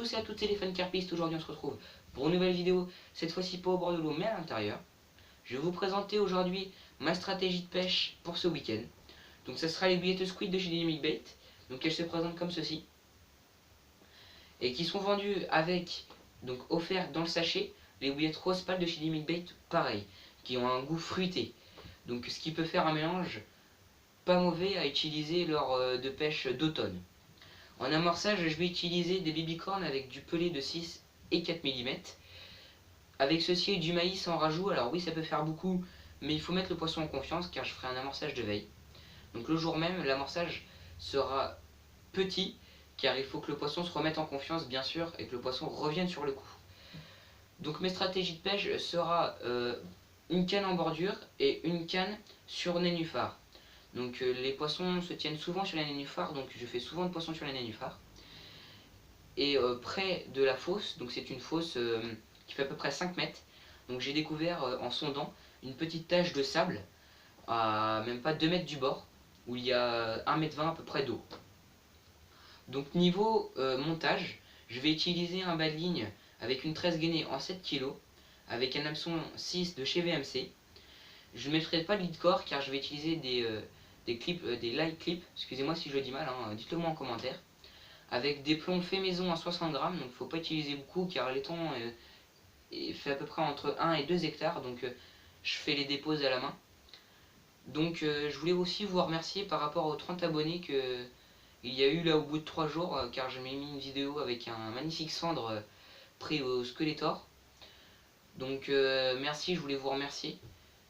tous et à toutes, c'est les fans carpistes. Aujourd'hui on se retrouve pour une nouvelle vidéo, cette fois-ci pas au bord de l'eau mais à l'intérieur. Je vais vous présenter aujourd'hui ma stratégie de pêche pour ce week-end. Donc ça sera les bouillettes squid de chez Dynamic Bait. Donc elles se présentent comme ceci. Et qui sont vendues avec, donc offertes dans le sachet, les bouillettes rose pâle de chez Dynamic Bait, pareil, qui ont un goût fruité. Donc ce qui peut faire un mélange pas mauvais à utiliser lors de pêche d'automne. En amorçage, je vais utiliser des babycorns avec du pelé de 6 et 4 mm. Avec ceci et du maïs en rajout, alors oui ça peut faire beaucoup, mais il faut mettre le poisson en confiance car je ferai un amorçage de veille. Donc le jour même, l'amorçage sera petit car il faut que le poisson se remette en confiance bien sûr et que le poisson revienne sur le coup. Donc mes stratégies de pêche sera une canne en bordure et une canne sur nénuphar. Donc les poissons se tiennent souvent sur la nénuphar, donc je fais souvent de poissons sur la nénuphar. Et près de la fosse, donc c'est une fosse qui fait à peu près 5 mètres, donc j'ai découvert en sondant une petite tache de sable à même pas 2 mètres du bord, où il y a 1,20 m à peu près d'eau. Donc niveau montage, je vais utiliser un bas de ligne avec une tresse gainée en 7 kg, avec un hameçon 6 de chez VMC. Je ne mettrai pas de lead core car je vais utiliser des clips, des light clips, excusez-moi si je le dis mal, hein, dites-le moi en commentaire, avec des plombs faits maison à 60 grammes, donc il ne faut pas utiliser beaucoup car l'étang fait à peu près entre 1 et 2 hectares, donc je fais les déposes à la main. Donc je voulais aussi vous remercier par rapport aux 30 abonnés que il y a eu là au bout de 3 jours, car je m'ai mis une vidéo avec un magnifique cendre pris au Skeletor. Donc merci, je voulais vous remercier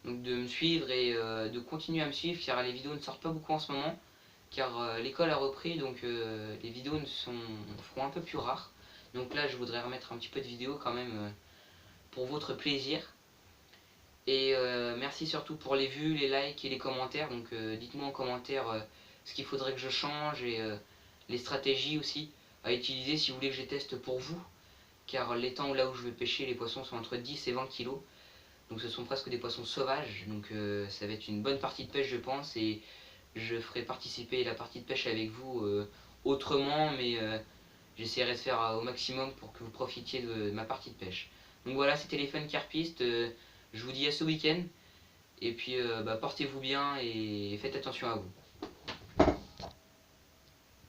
donc, de me suivre et de continuer à me suivre car les vidéos ne sortent pas beaucoup en ce moment car l'école a repris donc les vidéos feront un peu plus rares. Donc là je voudrais remettre un petit peu de vidéos quand même pour votre plaisir. Et merci surtout pour les vues, les likes et les commentaires. Donc dites-moi en commentaire ce qu'il faudrait que je change et les stratégies aussi à utiliser si vous voulez que je teste pour vous. Car l'étang là où je vais pêcher, les poissons sont entre 10 et 20 kg. Donc ce sont presque des poissons sauvages. Donc ça va être une bonne partie de pêche je pense. Et je ferai participer la partie de pêche avec vous autrement. Mais j'essaierai de faire au maximum pour que vous profitiez de ma partie de pêche. Donc voilà, c'était les fans carpistes. Je vous dis à ce week-end. Et puis portez-vous bien et faites attention à vous.